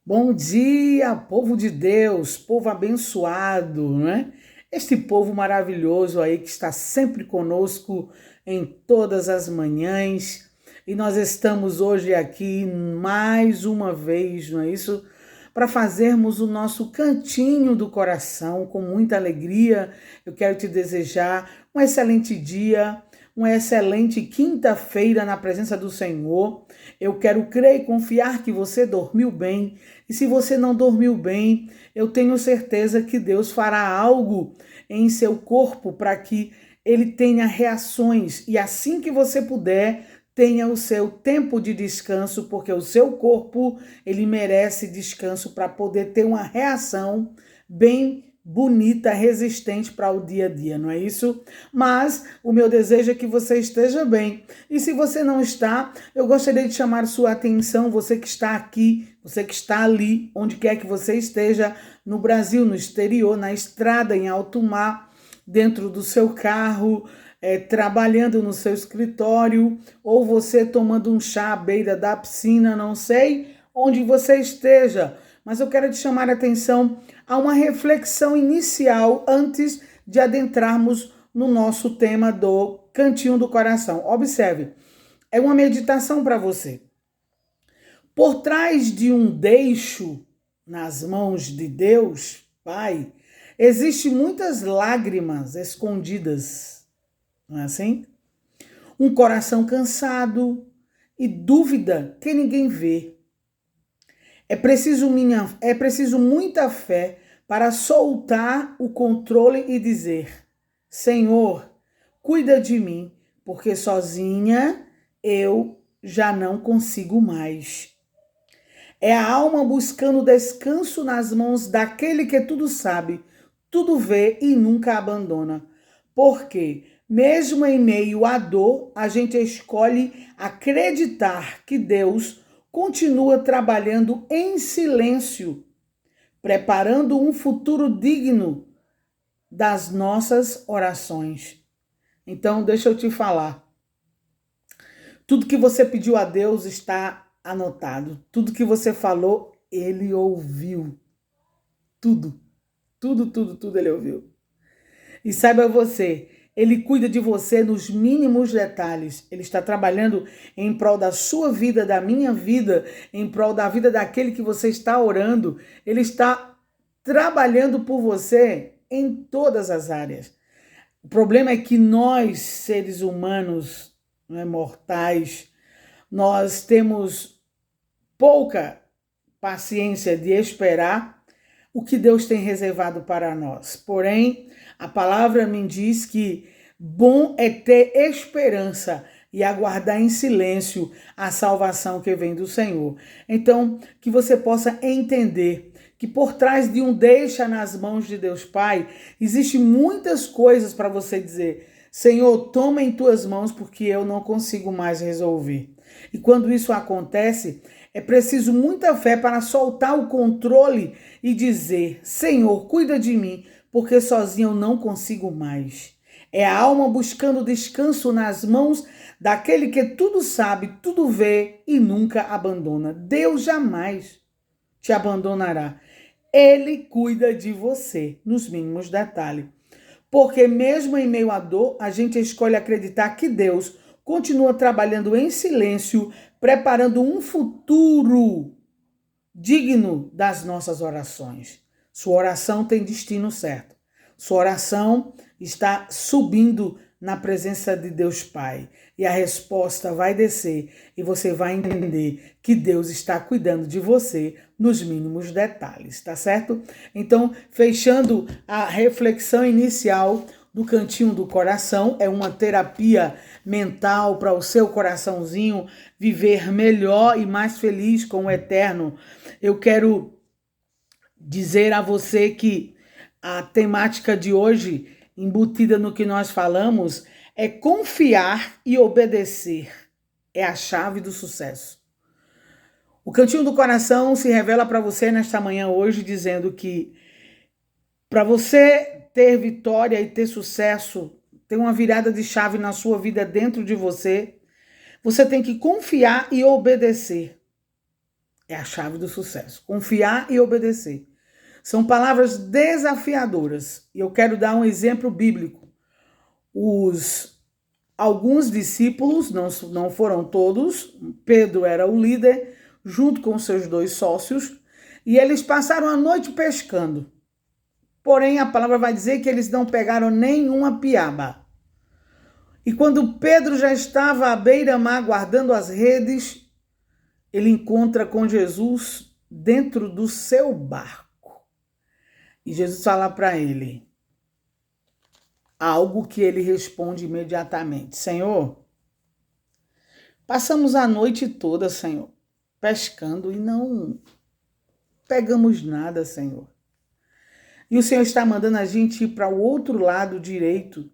Bom dia, povo de Deus, povo abençoado, não é? Este povo maravilhoso aí que está sempre conosco em todas as manhãs. E nós estamos hoje aqui mais uma vez, não é isso? Para fazermos o nosso cantinho do coração com muita alegria. Eu quero te desejar um excelente dia, uma excelente quinta-feira na presença do Senhor. Eu quero crer e confiar que você dormiu bem. E se você não dormiu bem, eu tenho certeza que Deus fará algo em seu corpo para que ele tenha reações. E assim que você puder, tenha o seu tempo de descanso, porque o seu corpo, ele merece descanso para poder ter uma reação bem bonita, resistente para o dia a dia, não é isso? Mas o meu desejo é que você esteja bem. E se você não está, eu gostaria de chamar sua atenção, você que está aqui, você que está ali, onde quer que você esteja, no Brasil, no exterior, na estrada, em alto mar, dentro do seu carro, trabalhando no seu escritório, ou você tomando um chá à beira da piscina, não sei onde você esteja, mas eu quero te chamar a atenção a uma reflexão inicial antes de adentrarmos no nosso tema do Cantinho do Coração. Observe, é uma meditação para você. Por trás de um deixo nas mãos de Deus, Pai, existem muitas lágrimas escondidas, não é assim? Um coração cansado e dúvida que ninguém vê. É preciso muita fé para soltar o controle e dizer: Senhor, cuida de mim, porque sozinha eu já não consigo mais. É a alma buscando descanso nas mãos daquele que tudo sabe, tudo vê e nunca abandona. Porque, mesmo em meio à dor, a gente escolhe acreditar que Deus continua trabalhando em silêncio, preparando um futuro digno das nossas orações. Então, deixa eu te falar. Tudo que você pediu a Deus está anotado. Tudo que você falou, ele ouviu. Tudo. Tudo ele ouviu. E saiba você, ele cuida de você nos mínimos detalhes. Ele está trabalhando em prol da sua vida, da minha vida, em prol da vida daquele que você está orando. Ele está trabalhando por você em todas as áreas. O problema é que nós, seres humanos, né, mortais, nós temos pouca paciência de esperar o que Deus tem reservado para nós. Porém, a palavra me diz que bom é ter esperança e aguardar em silêncio a salvação que vem do Senhor. Então, que você possa entender que por trás de um deixa nas mãos de Deus Pai, existe muitas coisas para você dizer: Senhor, toma em tuas mãos porque eu não consigo mais resolver. E quando isso acontece, é preciso muita fé para soltar o controle e dizer: Senhor, cuida de mim, porque sozinho eu não consigo mais. É a alma buscando descanso nas mãos daquele que tudo sabe, tudo vê e nunca abandona. Deus jamais te abandonará. Ele cuida de você nos mínimos detalhes. Porque mesmo em meio à dor, a gente escolhe acreditar que Deus continua trabalhando em silêncio, preparando um futuro digno das nossas orações. Sua oração tem destino certo. Sua oração está subindo na presença de Deus Pai. E a resposta vai descer e você vai entender que Deus está cuidando de você nos mínimos detalhes, tá certo? Então, fechando a reflexão inicial do Cantinho do Coração, é uma terapia mental para o seu coraçãozinho viver melhor e mais feliz com o eterno. Eu quero dizer a você que a temática de hoje, embutida no que nós falamos, é confiar e obedecer. É a chave do sucesso. O Cantinho do Coração se revela para você nesta manhã hoje, dizendo que para você ter vitória e ter sucesso, ter uma virada de chave na sua vida dentro de você, você tem que confiar e obedecer. é a chave do sucesso. Confiar e obedecer. São palavras desafiadoras. E eu quero dar um exemplo bíblico. Alguns discípulos, não foram todos, Pedro era o líder, junto com seus 2 sócios, e eles passaram a noite pescando. Porém, a palavra vai dizer que eles não pegaram nenhuma piaba. E quando Pedro já estava à beira-mar guardando as redes, ele encontra com Jesus dentro do seu barco. E Jesus fala para ele algo que ele responde imediatamente: Senhor, passamos a noite toda, Senhor, pescando e não pegamos nada, Senhor. E o Senhor está mandando a gente ir para o outro lado direito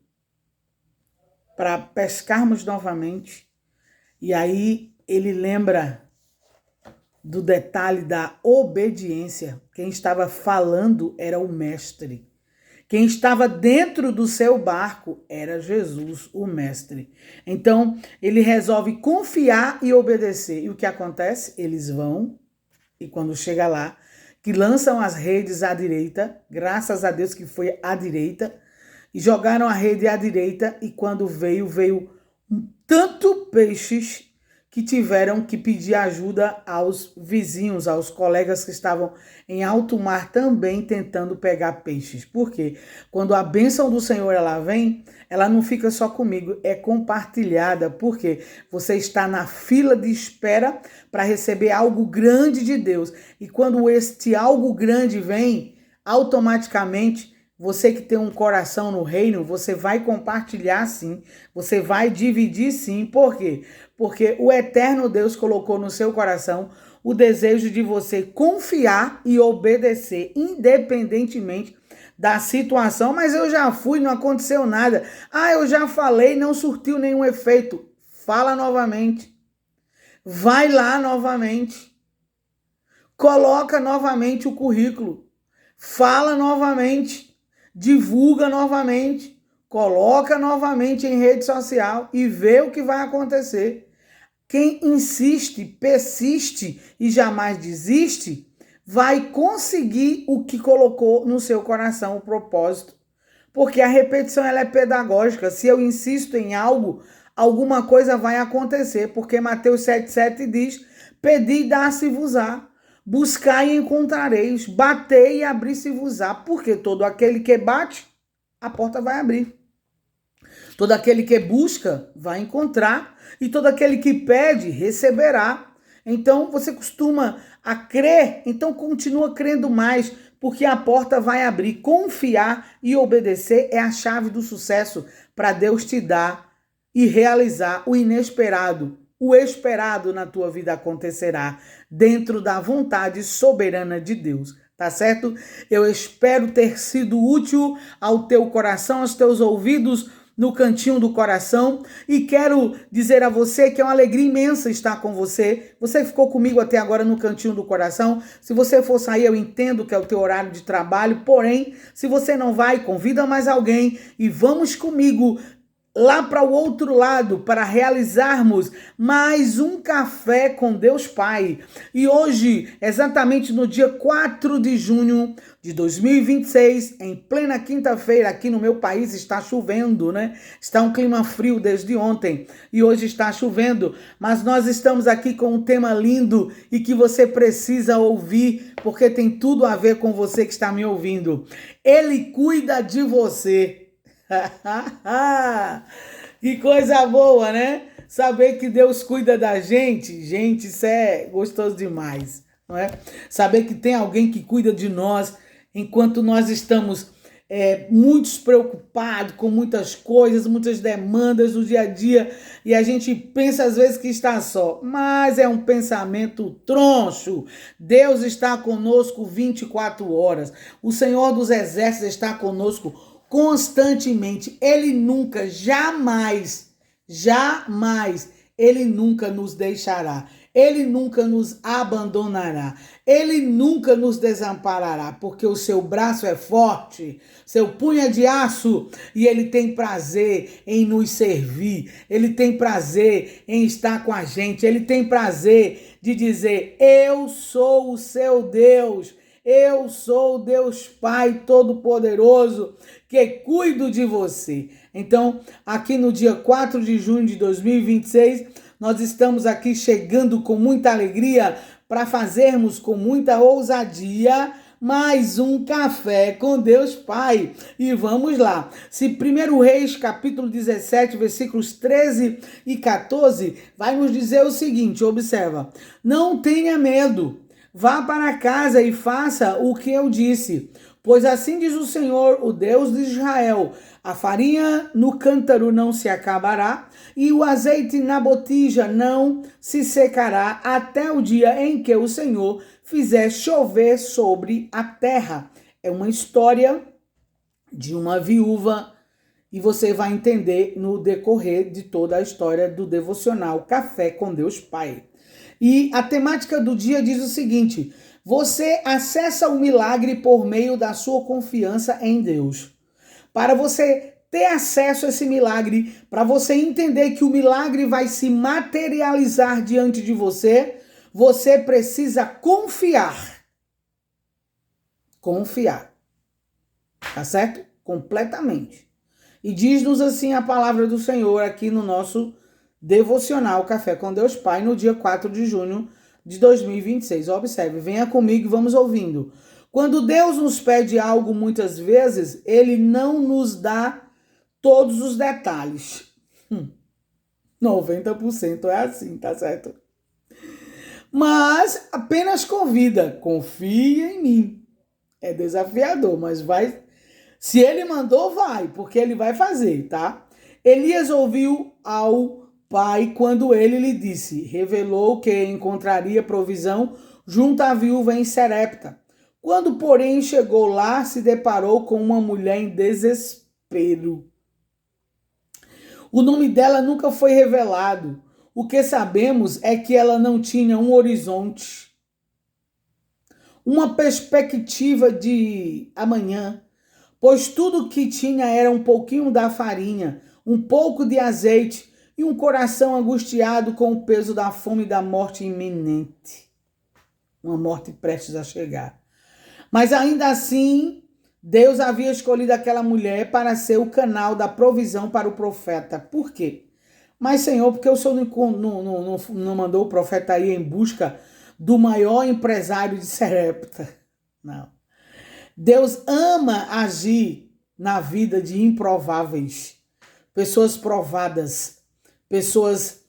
para pescarmos novamente. E aí ele lembra do detalhe da obediência. Quem estava falando era o mestre. Quem estava dentro do seu barco era Jesus, o mestre. Então, ele resolve confiar e obedecer. E o que acontece? Eles vão, e quando chega lá, que lançam as redes à direita, graças a Deus que foi à direita, e jogaram a rede à direita, e quando veio tanto peixes que tiveram que pedir ajuda aos vizinhos, aos colegas que estavam em alto mar também tentando pegar peixes. Por quê? Quando a bênção do Senhor ela vem, ela não fica só comigo, é compartilhada, porque você está na fila de espera para receber algo grande de Deus. E quando este algo grande vem, automaticamente você que tem um coração no reino, você vai compartilhar sim, você vai dividir sim. Por quê? Porque o eterno Deus colocou no seu coração o desejo de você confiar e obedecer, independentemente da situação. Mas eu já fui, não aconteceu nada. Ah, eu já falei, não surtiu nenhum efeito. Fala novamente. Vai lá novamente. Coloca novamente o currículo. Fala novamente. Divulga novamente, coloca novamente em rede social e vê o que vai acontecer. Quem insiste, persiste e jamais desiste, vai conseguir o que colocou no seu coração, o propósito. Porque a repetição ela é pedagógica. Se eu insisto em algo, alguma coisa vai acontecer. Porque Mateus 7,7 diz: pedi e dá-se-vos-á. Buscai e encontrareis, batei e abrir-se-vos-á, porque todo aquele que bate, a porta vai abrir. Todo aquele que busca, vai encontrar, e todo aquele que pede, receberá. Então, você costuma a crer, então continua crendo mais, porque a porta vai abrir. Confiar e obedecer é a chave do sucesso para Deus te dar e realizar o inesperado. O esperado na tua vida acontecerá dentro da vontade soberana de Deus, tá certo? Eu espero ter sido útil ao teu coração, aos teus ouvidos, no cantinho do coração, e quero dizer a você que é uma alegria imensa estar com você. Você ficou comigo até agora no cantinho do coração. Se você for sair, eu entendo que é o teu horário de trabalho, porém, se você não vai, convida mais alguém e vamos comigo lá para o outro lado, para realizarmos mais um café com Deus Pai. E hoje, exatamente no dia 4 de junho de 2026, em plena quinta-feira, aqui no meu país está chovendo, né? Está um clima frio desde ontem e hoje está chovendo, mas nós estamos aqui com um tema lindo e que você precisa ouvir, porque tem tudo a ver com você que está me ouvindo. Ele cuida de você. Que coisa boa, né? Saber que Deus cuida da gente. Gente, isso é gostoso demais, não é? Saber que tem alguém que cuida de nós enquanto nós estamos muito preocupados com muitas coisas, muitas demandas do dia a dia, e a gente pensa às vezes que está só, mas é um pensamento troncho. Deus está conosco 24 horas. O Senhor dos Exércitos está conosco constantemente. Ele nunca, jamais, ele nunca nos deixará. Ele nunca nos abandonará. Ele nunca nos desamparará, porque o seu braço é forte, seu punho é de aço, e ele tem prazer em nos servir. Ele tem prazer em estar com a gente. Ele tem prazer de dizer: eu sou o seu Deus, eu sou o Deus Pai Todo-Poderoso que cuido de você. Então, aqui no dia 4 de junho de 2026, nós estamos aqui chegando com muita alegria para fazermos com muita ousadia mais um café com Deus Pai. E vamos lá. Se 1 Reis, capítulo 17, versículos 13 e 14, vai nos dizer o seguinte, observa: não tenha medo, vá para casa e faça o que eu disse, pois assim diz o Senhor, o Deus de Israel: a farinha no cântaro não se acabará e o azeite na botija não se secará até o dia em que o Senhor fizer chover sobre a terra. É uma história de uma viúva e você vai entender no decorrer de toda a história do devocional Café com Deus Pai. E a temática do dia diz o seguinte: você acessa o milagre por meio da sua confiança em Deus. Para você ter acesso a esse milagre, para você entender que o milagre vai se materializar diante de você, você precisa confiar. Confiar. Tá certo? Completamente. E diz-nos assim a palavra do Senhor aqui no nosso devocional Café com Deus Pai, no dia 4 de junho de 2026. Observe, venha comigo e vamos ouvindo. Quando Deus nos pede algo, muitas vezes, Ele não nos dá todos os detalhes. 90% é assim, tá certo? Mas apenas convida, confia em mim. É desafiador, mas vai. Se Ele mandou, vai, porque Ele vai fazer, tá? Elias ouviu ao pai quando ele lhe disse, revelou que encontraria provisão junto à viúva em Serepta. Quando, porém, chegou lá, se deparou com uma mulher em desespero. O nome dela nunca foi revelado. O que sabemos é que ela não tinha um horizonte, uma perspectiva de amanhã, pois tudo que tinha era um pouquinho da farinha, um pouco de azeite e um coração angustiado com o peso da fome e da morte iminente. Uma morte prestes a chegar. Mas ainda assim, Deus havia escolhido aquela mulher para ser o canal da provisão para o profeta. Por quê? Mas, Senhor, porque o Senhor não mandou o profeta ir em busca do maior empresário de Serepta? Não. Deus ama agir na vida de improváveis, pessoas provadas, pessoas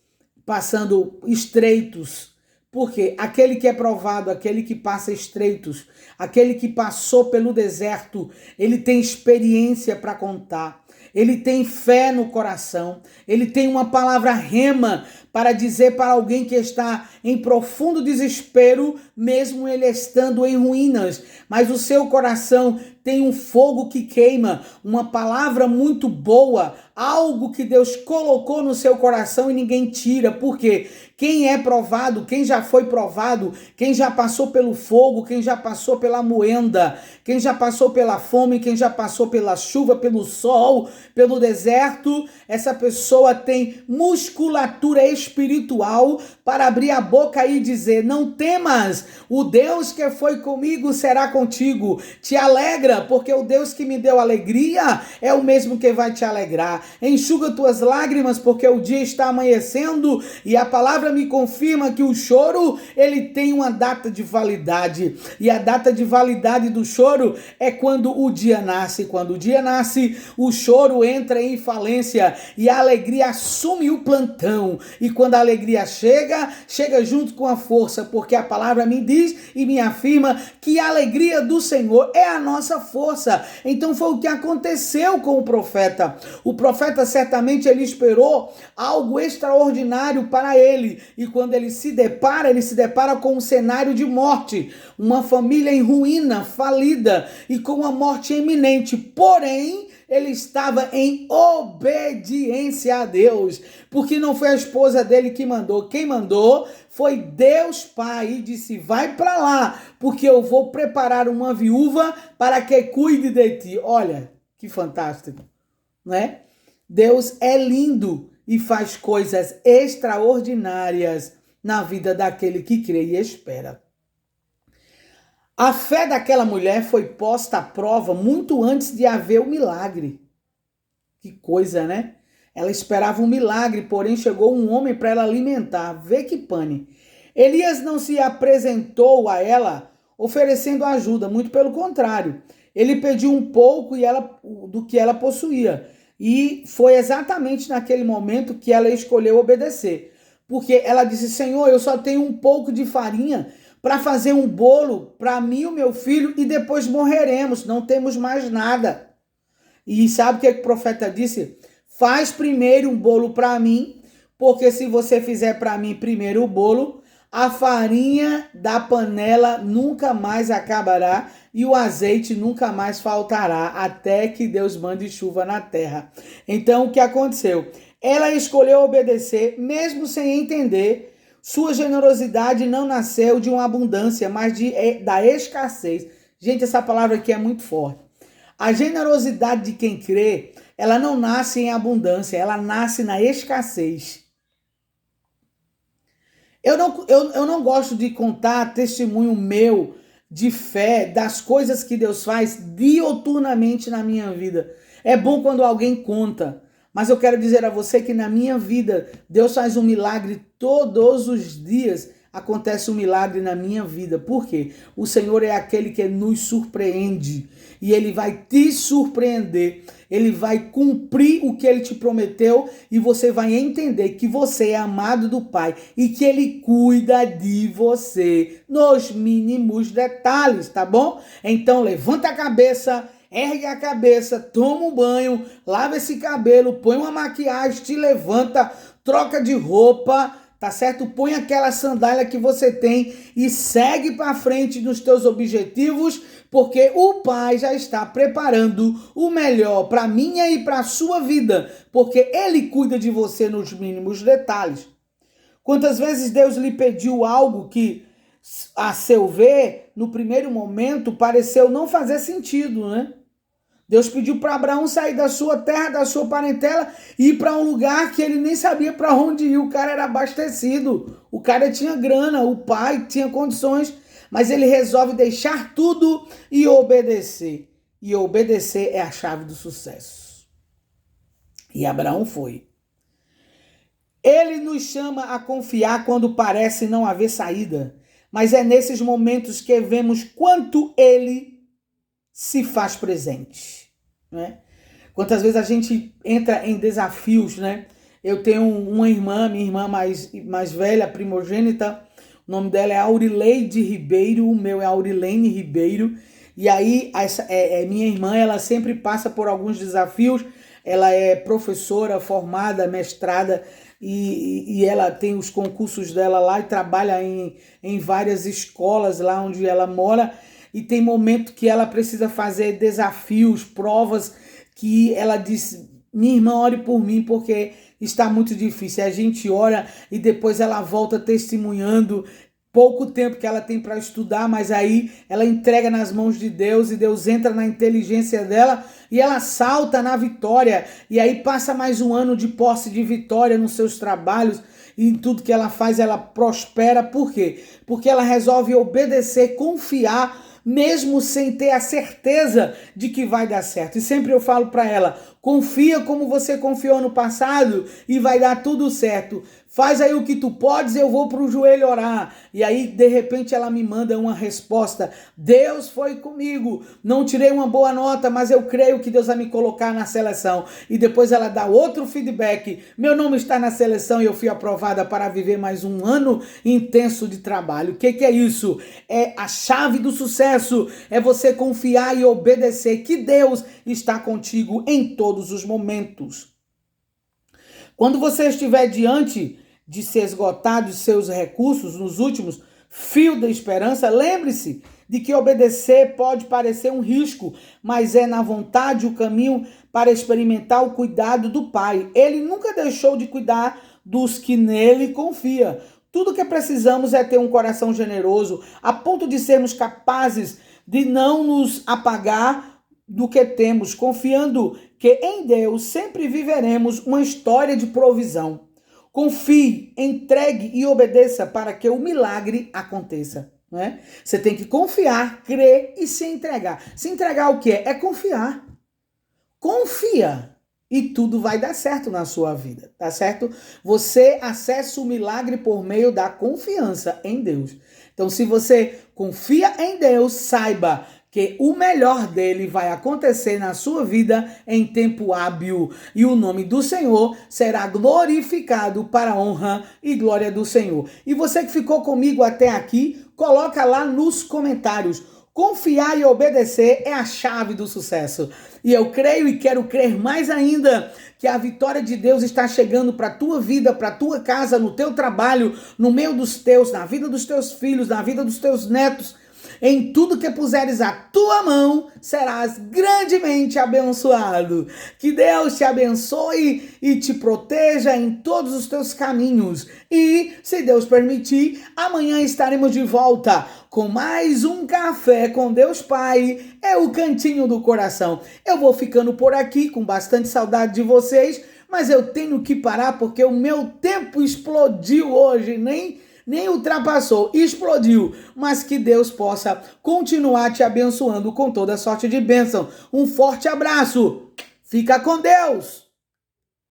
passando estreitos. Porque aquele que é provado, aquele que passa estreitos, aquele que passou pelo deserto, ele tem experiência para contar, ele tem fé no coração, ele tem uma palavra rema para dizer para alguém que está em profundo desespero, mesmo ele estando em ruínas, mas o seu coração tem um fogo que queima, uma palavra muito boa, algo que Deus colocou no seu coração e ninguém tira. Por quê? Quem é provado, quem já foi provado, quem já passou pelo fogo, quem já passou pela moenda, quem já passou pela fome, quem já passou pela chuva, pelo sol, pelo deserto, essa pessoa tem musculatura espiritual para abrir a boca e dizer: não temas, o Deus que foi comigo será contigo. Te alegra, porque o Deus que me deu alegria é o mesmo que vai te alegrar. Enxuga tuas lágrimas, porque o dia está amanhecendo e a palavra me confirma que o choro, ele tem uma data de validade. E a data de validade do choro é quando o dia nasce. Quando o dia nasce, o choro entra em falência e a alegria assume o plantão. E quando a alegria chega, chega junto com a força, porque a palavra me diz e me afirma que a alegria do Senhor é a nossa força. Então foi o que aconteceu com o profeta. O profeta certamente ele esperou algo extraordinário para ele. E quando ele se depara com um cenário de morte, uma família em ruína, falida e com uma morte iminente. Porém, ele estava em obediência a Deus, porque não foi a esposa dele que mandou. Quem mandou foi Deus Pai, e disse: vai para lá, porque eu vou preparar uma viúva para que cuide de ti. Olha, que fantástico, né? Deus é lindo e faz coisas extraordinárias na vida daquele que crê e espera. A fé daquela mulher foi posta à prova muito antes de haver o milagre. Que coisa, né? Ela esperava um milagre, porém chegou um homem para ela alimentar. Vê que pane. Elias não se apresentou a ela oferecendo ajuda, muito pelo contrário. Ele pediu um pouco do que ela possuía. E foi exatamente naquele momento que ela escolheu obedecer. Porque ela disse: Senhor, eu só tenho um pouco de farinha para fazer um bolo para mim e o meu filho e depois morreremos, não temos mais nada. E sabe o que o profeta disse? Faz primeiro um bolo para mim, porque se você fizer para mim primeiro o bolo, a farinha da panela nunca mais acabará e o azeite nunca mais faltará, até que Deus mande chuva na terra. Então, o que aconteceu? Ela escolheu obedecer, mesmo sem entender. Sua generosidade não nasceu de uma abundância, mas da escassez. Gente, essa palavra aqui é muito forte. A generosidade de quem crê, ela não nasce em abundância, ela nasce na escassez. Eu não gosto de contar testemunho meu de fé, das coisas que Deus faz dioturnamente na minha vida. É bom quando alguém conta, mas eu quero dizer a você que na minha vida, Deus faz um milagre todos os dias. Acontece um milagre na minha vida. Por quê? O Senhor é aquele que nos surpreende. E Ele vai te surpreender. Ele vai cumprir o que Ele te prometeu. E você vai entender que você é amado do Pai. E que Ele cuida de você. Nos mínimos detalhes, tá bom? Então levanta a cabeça. Ergue a cabeça. Toma um banho. Lava esse cabelo. Põe uma maquiagem. Te levanta. Troca de roupa. Tá certo? Põe aquela sandália que você tem e segue para frente nos teus objetivos, porque o Pai já está preparando o melhor para minha e para a sua vida, porque Ele cuida de você nos mínimos detalhes. Quantas vezes Deus lhe pediu algo que, a seu ver, no primeiro momento, pareceu não fazer sentido, né? Deus pediu para Abraão sair da sua terra, da sua parentela e ir para um lugar que ele nem sabia para onde ir. O cara era abastecido, o cara tinha grana, o pai tinha condições, mas ele resolve deixar tudo e obedecer. E obedecer é a chave do sucesso. E Abraão foi. Ele nos chama a confiar quando parece não haver saída, mas é nesses momentos que vemos quanto ele se faz presente, né? Quantas vezes a gente entra em desafios, né? Eu tenho uma irmã, minha irmã mais velha, primogênita, o nome dela é Aurileide Ribeiro, o meu é Aurilene Ribeiro, e aí minha irmã, ela sempre passa por alguns desafios. Ela é professora formada, mestrada, e ela tem os concursos dela lá e trabalha em várias escolas lá onde ela mora. E tem momento que ela precisa fazer desafios, provas, que ela diz: minha irmã, ore por mim porque está muito difícil. A gente ora e depois ela volta testemunhando pouco tempo que ela tem para estudar, mas aí ela entrega nas mãos de Deus e Deus entra na inteligência dela e ela salta na vitória. E aí passa mais um ano de posse de vitória nos seus trabalhos. E em tudo que ela faz, ela prospera. Por quê? Porque ela resolve obedecer, confiar, mesmo sem ter a certeza de que vai dar certo. E sempre eu falo para ela: confia como você confiou no passado e vai dar tudo certo. Faz aí o que tu podes, eu vou pro joelho orar. E aí, de repente, ela me manda uma resposta: Deus foi comigo. Não tirei uma boa nota, mas eu creio que Deus vai me colocar na seleção. E depois ela dá outro feedback: meu nome está na seleção e eu fui aprovada para viver mais um ano intenso de trabalho. O que é isso? É a chave do sucesso. É você confiar e obedecer que Deus está contigo em todos os momentos. Quando você estiver diante de se esgotar de seus recursos nos últimos fios da esperança, lembre-se de que obedecer pode parecer um risco, mas é na vontade o caminho para experimentar o cuidado do Pai. Ele nunca deixou de cuidar dos que nele confiam. Tudo que precisamos é ter um coração generoso, a ponto de sermos capazes de não nos apagar do que temos, confiando que em Deus sempre viveremos uma história de provisão. Confie, entregue e obedeça para que o milagre aconteça. Né? Você tem que confiar, crer e se entregar. Se entregar o que é? É confiar. Confia e tudo vai dar certo na sua vida, tá certo? Você acessa o milagre por meio da confiança em Deus. Então, se você confia em Deus, saiba que o melhor dele vai acontecer na sua vida em tempo hábil e o nome do Senhor será glorificado para a honra e glória do Senhor. E você que ficou comigo até aqui, coloca lá nos comentários. Confiar e obedecer é a chave do sucesso. E eu creio e quero crer mais ainda que a vitória de Deus está chegando para a tua vida, para a tua casa, no teu trabalho, no meio dos teus, na vida dos teus filhos, na vida dos teus netos. Em tudo que puseres a tua mão, serás grandemente abençoado. Que Deus te abençoe e te proteja em todos os teus caminhos. E, se Deus permitir, amanhã estaremos de volta com mais um Café com Deus Pai. É o Cantinho do Coração. Eu vou ficando por aqui com bastante saudade de vocês, mas eu tenho que parar porque o meu tempo explodiu hoje, nem ultrapassou, explodiu, mas que Deus possa continuar te abençoando com toda sorte de bênção. Um forte abraço, fica com Deus!